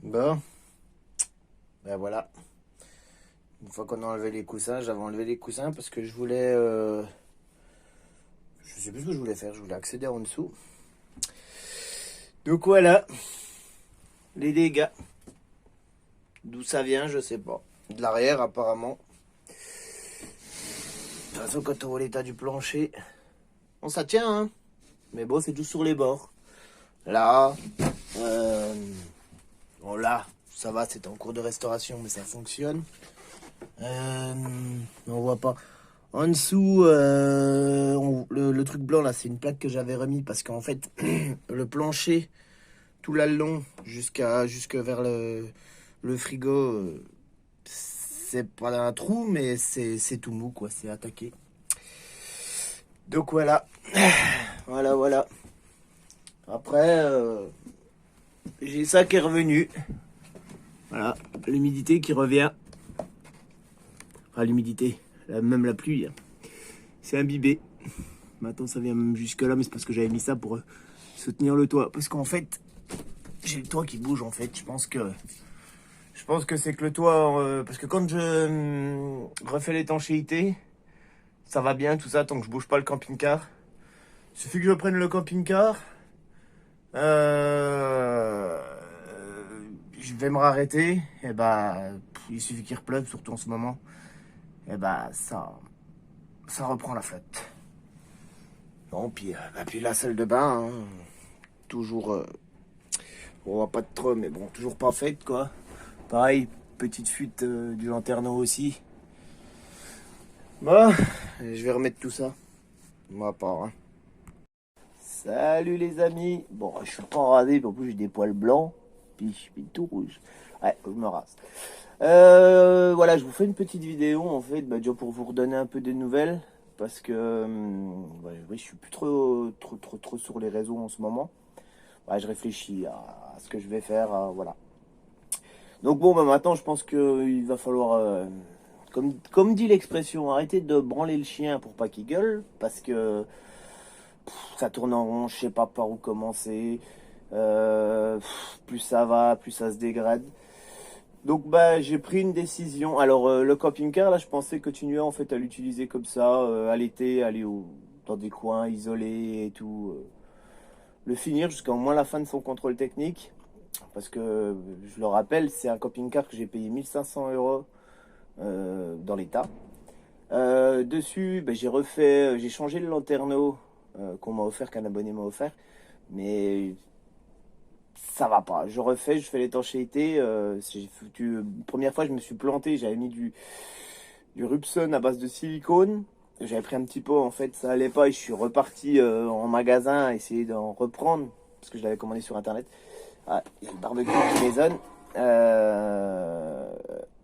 Bon, ben voilà. Une fois qu'on a enlevé les coussins, j'avais enlevé les coussins parce que je voulais. Je sais plus ce que je voulais faire, je voulais accéder en dessous. Donc voilà, les dégâts. D'où ça vient, je sais pas. De l'arrière, apparemment. De toute façon, quand on voit l'état du plancher, bon, ça tient, hein. Mais bon, c'est tout sur les bords. Là, euh, bon, là, ça va, c'est en cours de restauration, mais ça fonctionne. On voit pas. En dessous, le truc blanc là, c'est une plaque que j'avais remis parce qu'en fait, le plancher, tout là le long, jusque vers le frigo, c'est pas un trou, mais c'est tout mou, quoi, c'est attaqué. Donc voilà, voilà. Après, j'ai ça qui est revenu. Voilà, l'humidité qui revient. Enfin, l'humidité, même la pluie, hein. C'est imbibé. Maintenant, ça vient même jusque là, mais c'est parce que j'avais mis ça pour soutenir le toit. Parce qu'en fait, j'ai le toit qui bouge, en fait. Je pense que c'est que le toit, parce que quand je refais l'étanchéité, ça va bien, tout ça, tant que je bouge pas le camping-car. Il suffit que je prenne le camping-car, euh, je vais me arrêter, et bah, il suffit qu'il repleuve, surtout en ce moment, et bah, ça reprend la flotte. Bon, puis la salle de bain, hein, toujours, on voit pas de trop, mais bon, toujours pas faite, quoi. Pareil, petite fuite du lanterneau aussi. Bon, je vais remettre tout ça. Moi, part, hein. Salut les amis. Bon, je suis pas rasé, puis en plus j'ai des poils blancs, puis je suis tout rouge. Ouais, faut que je me rase. Voilà, je vous fais une petite vidéo en fait, bah, déjà pour vous redonner un peu des nouvelles, parce que ouais, je suis plus trop sur les réseaux en ce moment. Ouais, je réfléchis à ce que je vais faire, voilà. Donc bon, bah maintenant je pense qu'il va falloir, comme dit l'expression, arrêter de branler le chien pour pas qu'il gueule, parce que ça tourne en rond, je sais pas par où commencer. Plus ça va, plus ça se dégrade. Donc bah j'ai pris une décision. Alors le camping-car là, je pensais continuer en fait à l'utiliser comme ça, à l'été, aller dans des coins isolés et tout. Le finir jusqu'à au moins la fin de son contrôle technique. Parce que je le rappelle, c'est un camping-car que j'ai payé 1 500 € dans l'état. Dessus, bah, j'ai changé le lanterneau qu'on m'a offert, qu'un abonné m'a offert. Mais ça va pas. Je fais l'étanchéité. Première fois, je me suis planté. J'avais mis du Rupson à base de silicone. J'avais pris un petit pot, en fait, ça allait pas. Et je suis reparti en magasin à essayer d'en reprendre. Parce que je l'avais commandé sur internet. Ah, il y a le barbecue qui maisonne.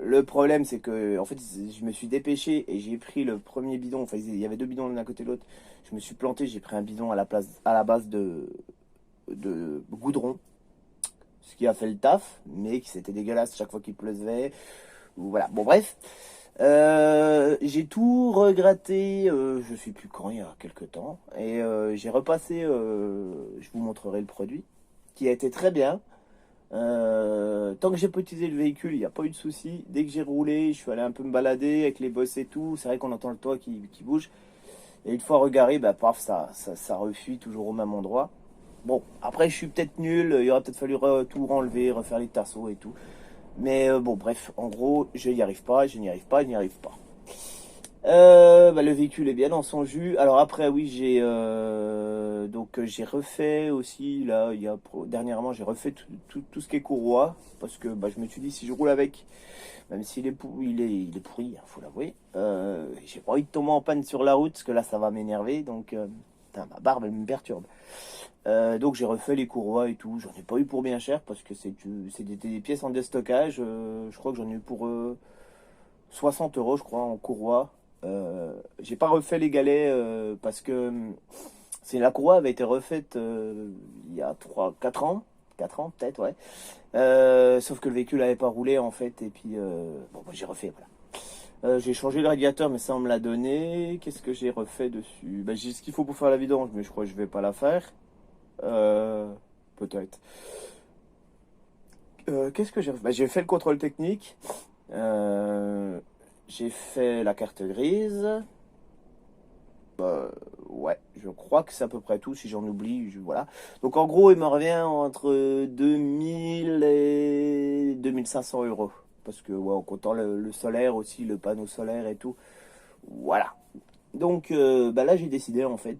Le problème, c'est que en fait, je me suis dépêché et j'ai pris le premier bidon. Enfin, il y avait deux bidons l'un à côté de l'autre. Je me suis planté, j'ai pris un bidon à la base de goudron, ce qui a fait le taf, mais qui c'était dégueulasse chaque fois qu'il pleuvait. Voilà. Bon, bref. J'ai tout regratté, je sais plus quand, il y a quelques temps, et j'ai repassé, je vous montrerai le produit, qui a été très bien. Tant que j'ai pas utilisé le véhicule, il n'y a pas eu de souci. Dès que j'ai roulé, je suis allé un peu me balader avec les bosses et tout. C'est vrai qu'on entend le toit qui bouge. Et une fois regaré, bah paf, ça refuit toujours au même endroit. Bon, après je suis peut-être nul, il aurait peut-être fallu tout enlever, refaire les tasseaux et tout. Mais bon, bref, en gros, je n'y arrive pas, je n'y arrive pas, je n'y arrive pas. Bah, le véhicule est bien dans son jus. Alors après, oui, j'ai refait aussi là, dernièrement, j'ai refait tout ce qui est courroie parce que bah, je me suis dit si je roule avec, même s'il est il est pourri, hein, faut l'avouer. J'ai pas envie de tomber en panne sur la route parce que là, ça va m'énerver. Donc, putain, ma barbe elle me perturbe. Donc j'ai refait les courroies et tout. J'en ai pas eu pour bien cher parce que c'est des pièces en déstockage. Je crois que j'en ai eu pour 60 euros, je crois, en courroie. J'ai pas refait les galets parce que c'est la courroie avait été refaite il y a 3 4 ans. 4 ans peut-être, ouais. Sauf que le véhicule n'avait pas roulé en fait. Et puis, bon, bah, j'ai refait, voilà. J'ai changé le radiateur, mais ça on me l'a donné. Qu'est-ce que j'ai refait dessus? Bah, j'ai ce qu'il faut pour faire la vidange, mais je crois que je vais pas la faire. Peut-être. Qu'est-ce que j'ai fait? Bah, j'ai fait le contrôle technique. Euh, j'ai fait la carte grise. Ouais, je crois que c'est à peu près tout. Si j'en oublie, voilà. Donc en gros, il me revient entre 2000 et 2500 euros. Parce que, ouais, en comptant le solaire aussi, le panneau solaire et tout. Voilà. Donc bah là, j'ai décidé en fait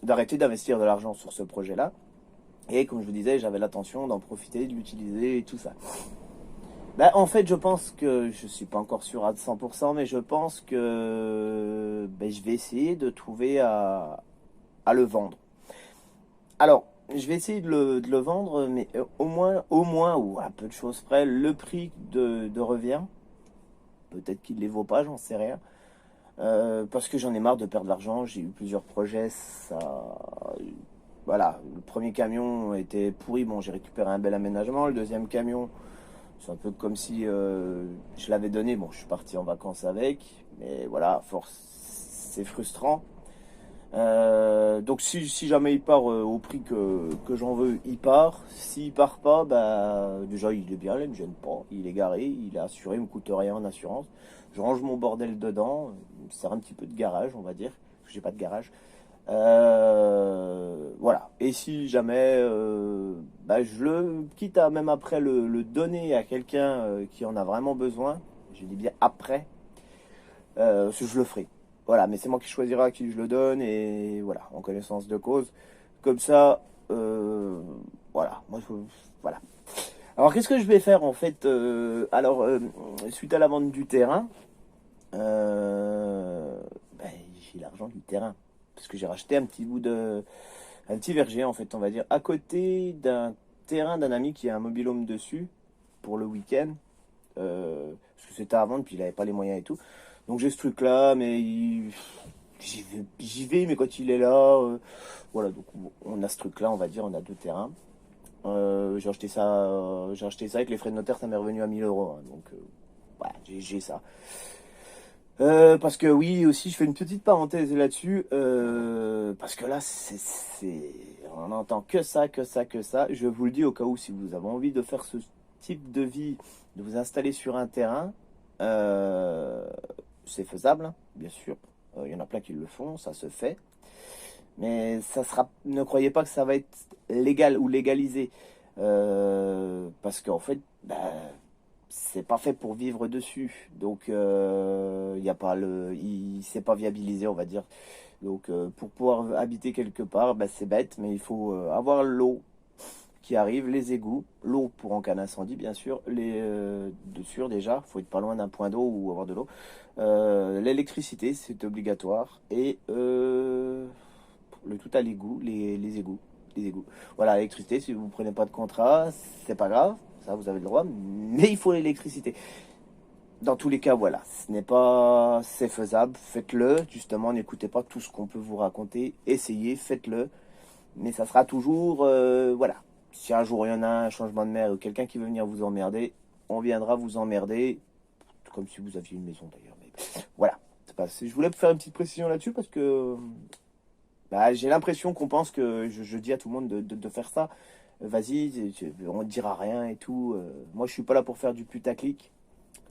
d'arrêter d'investir de l'argent sur ce projet-là. Et comme je vous disais, j'avais l'intention d'en profiter, de l'utiliser et tout ça. Bah, en fait, je pense que, je suis pas encore sûr à 100%, mais je pense que ben, je vais essayer de trouver à le vendre. Alors, je vais essayer de le vendre, mais au moins, ou à peu de choses près, le prix de revient. Peut-être qu'il ne les vaut pas, j'en sais rien. Parce que j'en ai marre de perdre de l'argent. J'ai eu plusieurs projets. Voilà, le premier camion était pourri. Bon, j'ai récupéré un bel aménagement. Le deuxième camion, c'est un peu comme si je l'avais donné. Bon, je suis parti en vacances avec. Mais voilà, force, c'est frustrant. Donc si jamais il part au prix que j'en veux, il part. S'il part pas, bah déjà il est bien, il me gêne pas. Il est garé, il est assuré, il me coûte rien en assurance. Je range mon bordel dedans, il me sert un petit peu de garage, on va dire, parce que j'ai pas de garage. Voilà. Et si jamais, bah, je le quitte à même après le donner à quelqu'un qui en a vraiment besoin, je dis bien après, je le ferai. Voilà, mais c'est moi qui choisira à qui je le donne et voilà, en connaissance de cause. Comme ça, voilà, voilà. Alors qu'est-ce que je vais faire en fait suite à la vente du terrain, ben, j'ai l'argent du terrain parce que j'ai racheté un petit verger en fait, on va dire, à côté d'un terrain d'un ami qui a un mobil-home dessus pour le week-end. Parce que c'était à vendre, puis il avait pas les moyens et tout. Donc j'ai ce truc-là, mais j'y vais, mais quand il est là, voilà. Donc on a ce truc-là, on va dire, on a deux terrains. J'ai acheté ça avec les frais de notaire, ça m'est revenu à 1000 euros, hein. Donc voilà, j'ai ça. Parce que oui, aussi, je fais une petite parenthèse là-dessus, parce que là, on n'entend que ça, que ça, que ça. Je vous le dis au cas où, si vous avez envie de faire ce type de vie, de vous installer sur un terrain, euh, c'est faisable, hein, bien sûr. Il y en a plein qui le font, ça se fait. Mais ça sera, ne croyez pas que ça va être légal ou légalisé. Parce qu'en fait, bah, c'est pas fait pour vivre dessus. Donc, il y a pas c'est pas viabilisé, on va dire. Donc, pour pouvoir habiter quelque part, bah, c'est bête, mais il faut avoir l'eau qui arrive, les égouts, l'eau pour en cas d'incendie, bien sûr, dessus déjà, faut être pas loin d'un point d'eau ou avoir de l'eau. L'électricité, c'est obligatoire. Et le tout à l'égout, les égouts. Les égouts. Voilà, l'électricité, si vous ne prenez pas de contrat, c'est pas grave, ça vous avez le droit, mais il faut l'électricité. Dans tous les cas, voilà, ce n'est pas, c'est faisable, faites-le. Justement, n'écoutez pas tout ce qu'on peut vous raconter, essayez, faites-le, mais ça sera toujours, voilà. Si un jour il y en a un changement de maire ou quelqu'un qui veut venir vous emmerder, on viendra vous emmerder, comme si vous aviez une maison d'ailleurs. Mais voilà, je voulais faire une petite précision là-dessus parce que bah, j'ai l'impression qu'on pense que je dis à tout le monde de faire ça. Vas-y, on ne dira rien et tout. Moi, je suis pas là pour faire du putaclic.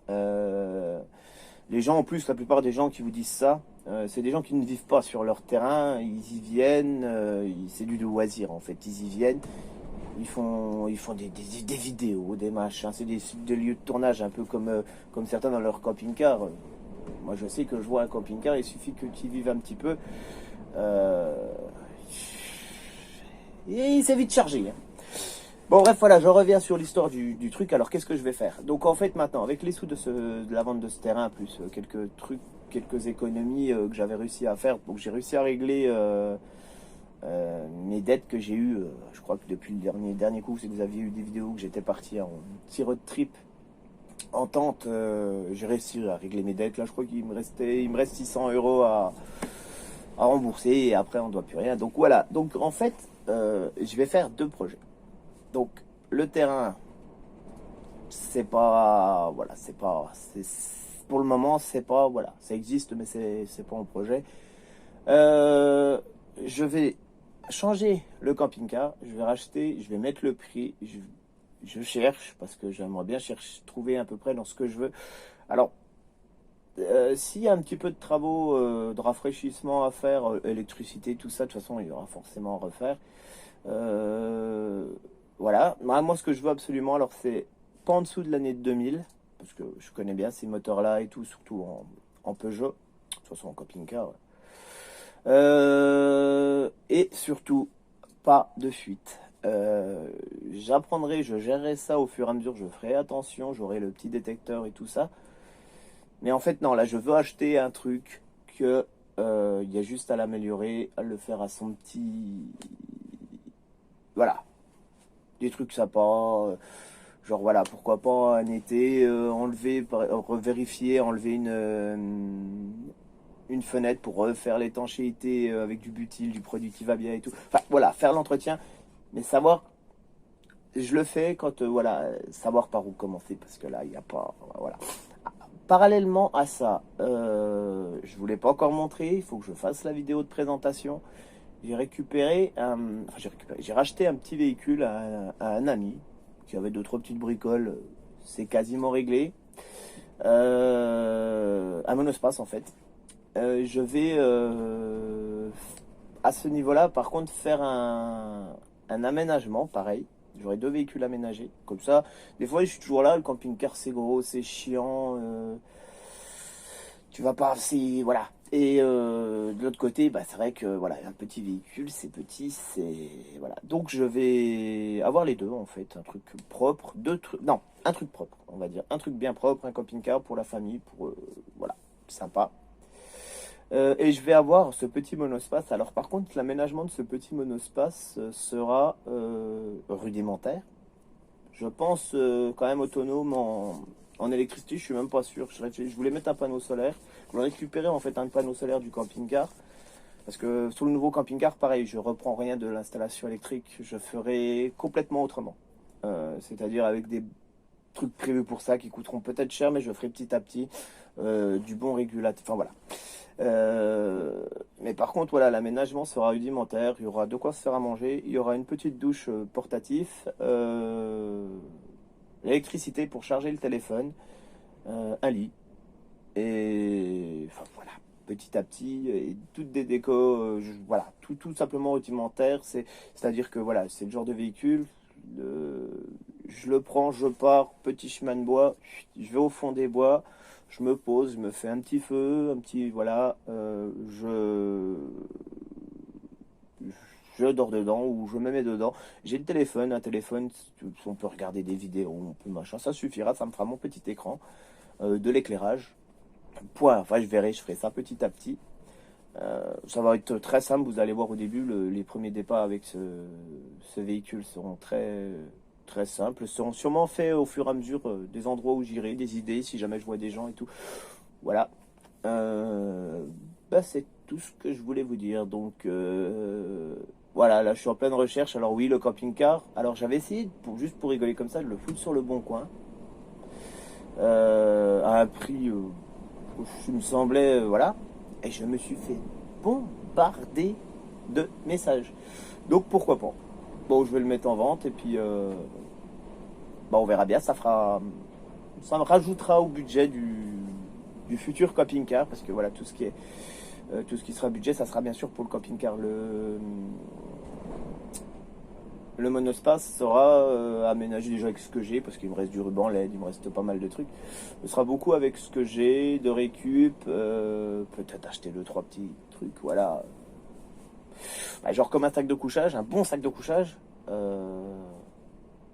Euh, les gens, en plus, la plupart des gens qui vous disent ça, c'est des gens qui ne vivent pas sur leur terrain. Ils y viennent, c'est du loisir en fait. Ils y viennent, ils font des vidéos, des machins. C'est des lieux de tournage, un peu comme certains dans leur camping-car. Moi, je sais que je vois un camping-car, il suffit que tu y vives un petit peu. Euh, et c'est vite chargé, hein. Bon, bref, voilà, je reviens sur l'histoire du truc. Alors, qu'est-ce que je vais faire? Donc, en fait, maintenant, avec les sous de la vente de ce terrain, plus quelques trucs, quelques économies que j'avais réussi à faire, donc j'ai réussi à régler mes dettes que j'ai eues. Je crois que depuis le dernier coup, si vous aviez eu des vidéos que j'étais parti en petit road trip en tente, j'ai réussi à régler mes dettes. Là, je crois il me reste 600 euros à rembourser et après, on ne doit plus rien. Donc, voilà. Donc, en fait, je vais faire deux projets. Donc le terrain, c'est pas, voilà, pour le moment, c'est pas, voilà, ça existe, mais c'est pas en projet. Euh, je vais changer le camping-car, je vais racheter, je vais mettre le prix, je cherche parce que j'aimerais bien trouver à peu près dans ce que je veux. Alors, s'il y a un petit peu de travaux de rafraîchissement à faire, électricité, tout ça, de toute façon, il y aura forcément à refaire. Euh, voilà. Moi, ce que je veux absolument, alors, c'est pas en dessous de l'année 2000, parce que je connais bien ces moteurs-là et tout, surtout en Peugeot, de toute façon en camping-car. Ouais. Et surtout, pas de fuite. J'apprendrai, je gérerai ça au fur et à mesure, je ferai attention, j'aurai le petit détecteur et tout ça. Mais en fait, non, là, je veux acheter un truc que il y a juste à l'améliorer, à le faire à son petit. Voilà, des trucs sympas. Genre, voilà, pourquoi pas un été, enlever, vérifier, enlever une fenêtre pour refaire l'étanchéité avec du butyl, du produit qui va bien et tout. Enfin, voilà, faire l'entretien, mais savoir. Je le fais quand, voilà, savoir par où commencer, parce que là, il n'y a pas. Voilà. Parallèlement à ça, je ne vous l'ai pas encore montré, il faut que je fasse la vidéo de présentation. J'ai récupéré, enfin j'ai racheté un petit véhicule à un ami qui avait deux trois petites bricoles. C'est quasiment réglé. Un monospace en fait. Je vais à ce niveau-là, par contre, faire un aménagement, pareil. J'aurai deux véhicules aménagés. Comme ça, des fois, je suis toujours là. Le camping-car, c'est gros, c'est chiant. Tu vas pas, c'est voilà. Et de l'autre côté, bah, c'est vrai que voilà, un petit véhicule, c'est petit, c'est voilà. Donc je vais avoir les deux en fait, un truc propre, deux trucs, non, un truc propre, on va dire, un truc bien propre, un camping-car pour la famille, pour voilà, sympa. Et je vais avoir ce petit monospace. Alors par contre, l'aménagement de ce petit monospace sera rudimentaire. Je pense quand même autonome en électricité, je suis même pas sûr. Je voulais mettre un panneau solaire. Je voulais récupérer en fait un panneau solaire du camping-car. Parce que sur le nouveau camping-car, pareil, je reprends rien de l'installation électrique. Je ferai complètement autrement. C'est-à-dire avec des trucs prévus pour ça qui coûteront peut-être cher, mais je ferai petit à petit du bon régulateur. Enfin voilà. Mais par contre, voilà, l'aménagement sera rudimentaire. Il y aura de quoi se faire à manger. Il y aura une petite douche portative. L'électricité pour charger le téléphone. Un lit. Et enfin voilà, petit à petit, et toutes des décos, voilà, tout simplement rudimentaire. C'est-à-dire que voilà, c'est le genre de véhicule. Je le prends, je pars, petit chemin de bois, je vais au fond des bois, je me pose, je me fais un petit feu, un petit voilà, je dors dedans ou je me mets dedans. J'ai le téléphone, un téléphone, on peut regarder des vidéos, on peut machin, ça suffira, ça me fera mon petit écran, de l'éclairage. Point. Enfin, je verrai, je ferai ça petit à petit. Ça va être très simple. Vous allez voir au début, les premiers départs avec ce véhicule seront très simples. Seront sûrement faits au fur et à mesure des endroits où j'irai, des idées, si jamais je vois des gens et tout. Voilà. Bah, c'est tout ce que je voulais vous dire. Donc, voilà, là, je suis en pleine recherche. Alors oui, le camping-car. Alors, j'avais essayé, juste pour rigoler comme ça, de le foutre sur le bon coin. À un prix, il me semblait, voilà. Et je me suis fait bombarder de messages. Donc pourquoi pas. Bon, je vais le mettre en vente et puis bah, on verra bien. Ça me rajoutera au budget du futur camping-car parce que voilà, tout ce qui sera budget, ça sera bien sûr pour le camping-car. Le monospace sera aménagé déjà avec ce que j'ai, parce qu'il me reste du ruban LED, il me reste pas mal de trucs. Ce sera beaucoup avec ce que j'ai, de récup, peut-être acheter deux, trois petits trucs, voilà. Bah, genre comme un sac de couchage, un bon sac de couchage,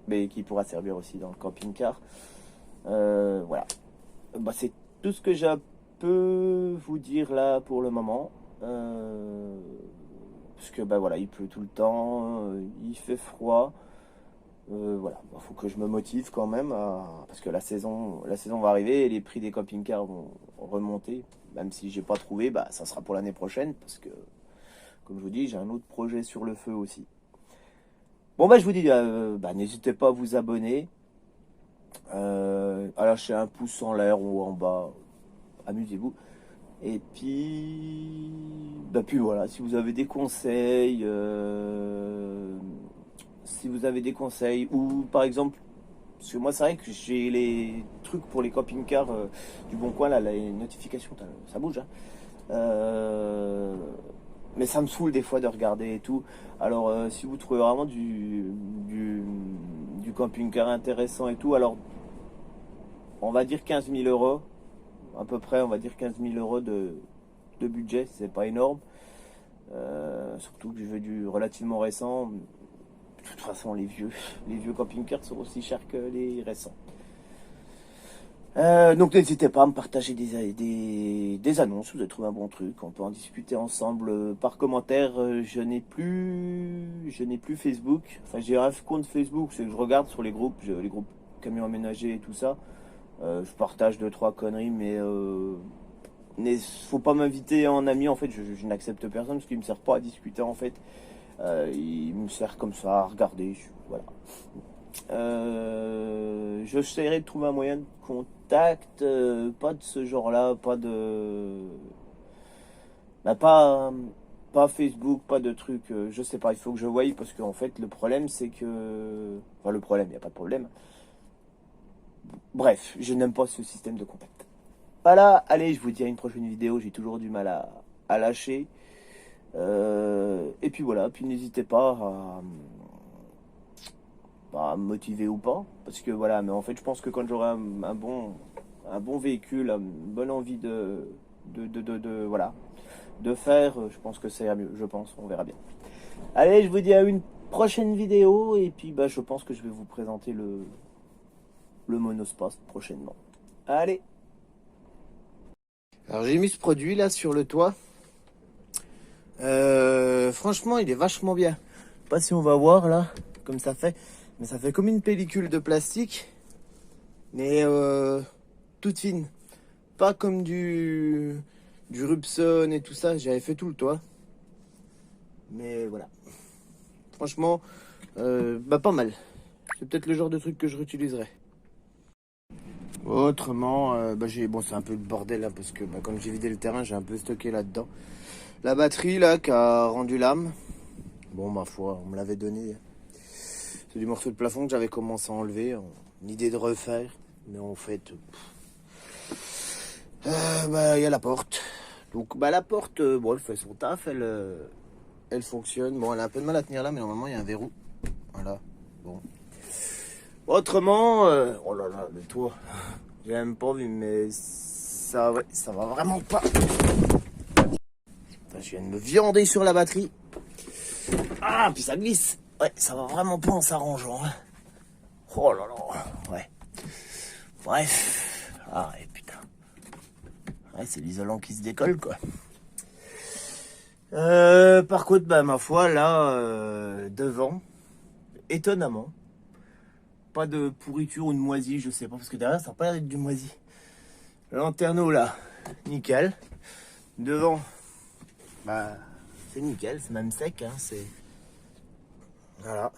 mais qui pourra servir aussi dans le camping-car. Voilà. Bah, c'est tout ce que j'ai un peu vous dire là pour le moment. Parce que bah voilà, il pleut tout le temps, il fait froid. Voilà, il faut que je me motive quand même parce que la saison va arriver et les prix des camping-cars vont remonter. Même si j'ai pas trouvé, bah ça sera pour l'année prochaine parce que, comme je vous dis, j'ai un autre projet sur le feu aussi. Bon bah je vous dis, bah, n'hésitez pas à vous abonner, à lâcher un pouce en l'air ou en bas, amusez-vous. Et puis voilà, si vous avez des conseils, ou par exemple Parce que moi, c'est vrai que j'ai les trucs pour les camping-cars du Bon Coin, là, les notifications, ça bouge. Hein. Mais ça me saoule des fois de regarder et tout. Alors, si vous trouvez vraiment du camping-car intéressant et tout, alors on va dire 15 000 euros, à peu près, on va dire 15 000 euros de budget, c'est pas énorme. Surtout que je veux du relativement récent. De toute façon, les vieux camping-cars sont aussi chers que les récents. Donc n'hésitez pas à me partager des annonces, vous avez trouvé un bon truc, on peut en discuter ensemble par commentaire. Je n'ai plus Facebook, enfin j'ai un compte Facebook, c'est que je regarde sur les groupes, les groupes camions aménagés et tout ça. Je partage 2-3 conneries, mais faut pas m'inviter en ami, en fait je n'accepte personne parce qu'il me sert pas à discuter en fait. Il me sert comme ça à regarder, voilà. J'essaierai de trouver un moyen de contact, pas de ce genre-là, pas de, bah, pas Facebook, pas de trucs, je sais pas, il faut que je voie parce qu'en fait le problème c'est que, enfin le problème, il n'y a pas de problème. Bref, je n'aime pas ce système de contact. Voilà, allez, je vous dis à une prochaine vidéo, j'ai toujours du mal à lâcher. Et puis voilà, puis n'hésitez pas à me motiver ou pas, parce que voilà, mais en fait je pense que quand j'aurai un bon véhicule, une bonne envie voilà, de faire, je pense que ça ira mieux, je pense, on verra bien. Allez, je vous dis à une prochaine vidéo, et puis bah je pense que je vais vous présenter le monospace prochainement. Allez. Alors j'ai mis ce produit là sur le toit. Franchement, il est vachement bien. Je sais pas si on va voir là, comme ça fait. Mais ça fait comme une pellicule de plastique. Mais toute fine. Pas comme du Rubson et tout ça. J'avais fait tout le toit. Mais voilà. Franchement, bah pas mal. C'est peut-être le genre de truc que je réutiliserai. Autrement, bon, c'est un peu le bordel hein, parce que comme j'ai vidé le terrain, j'ai un peu stocké là-dedans. La batterie là qui a rendu l'âme. Bon, ma foi, on me l'avait donné. C'est du morceau de plafond que j'avais commencé à enlever. Une idée de refaire. Mais en fait, il y a la porte. Donc, la porte, bon, elle fait son taf. Elle fonctionne. Bon, elle a un peu de mal à tenir là, mais normalement, il y a un verrou. Voilà. Bon. Autrement, oh là là, le toit. J'ai même pas vu, mais ça va vraiment pas. Enfin, je viens de me viander sur la batterie. Ah, puis ça glisse. Ouais, ça va vraiment pas en s'arrangeant. Hein. Oh là là. Ouais. Bref. Ah, et putain. Ouais, c'est l'isolant qui se décolle, quoi. Par contre, ma foi, là, devant, étonnamment, pas de pourriture ou de moisi, je sais pas, parce que derrière, ça n'a pas l'air d'être du moisi. Le lanterneau, là, nickel. Devant, c'est nickel, c'est même sec, hein, c'est... Voilà.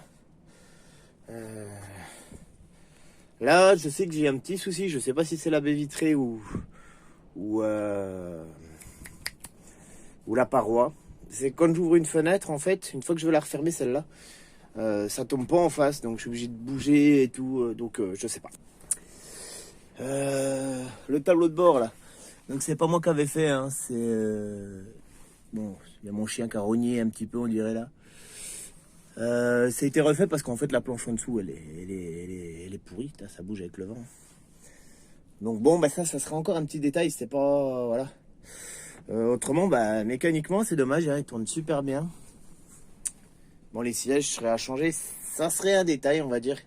Là, je sais que j'ai un petit souci, je sais pas si c'est la baie vitrée ou la paroi. C'est quand j'ouvre une fenêtre, en fait, une fois que je veux la refermer, celle-là, ça tombe pas en face, donc je suis obligé de bouger et tout, donc je sais pas. Le tableau de bord, là, donc c'est pas moi qui avais fait, hein, c'est... Bon, il y a mon chien qui a rogné un petit peu, on dirait là. Ça a été refait parce qu'en fait la planche en dessous elle est pourrie, ça bouge avec le vent. Donc bon, ça sera encore un petit détail, c'est pas... Voilà. Autrement, mécaniquement c'est dommage, hein, il tourne super bien. Bon, les sièges seraient à changer, ça serait un détail on va dire.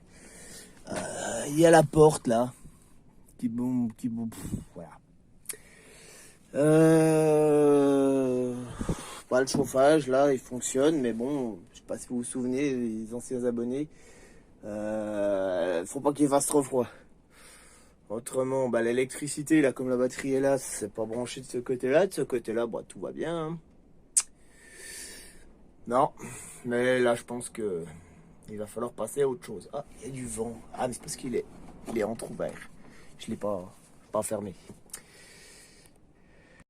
Il y a la porte là, qui boum, voilà. Le chauffage là il fonctionne, mais bon, je sais pas si vous vous souvenez, les anciens abonnés, faut pas qu'il fasse trop froid. Autrement, l'électricité là, comme la batterie est là, c'est pas branché de ce côté là, tout va bien, hein. Non, mais là je pense que il va falloir passer à autre chose. Ah, il y a du vent. Ah, mais c'est parce qu'il est entrouvert, je l'ai pas fermé.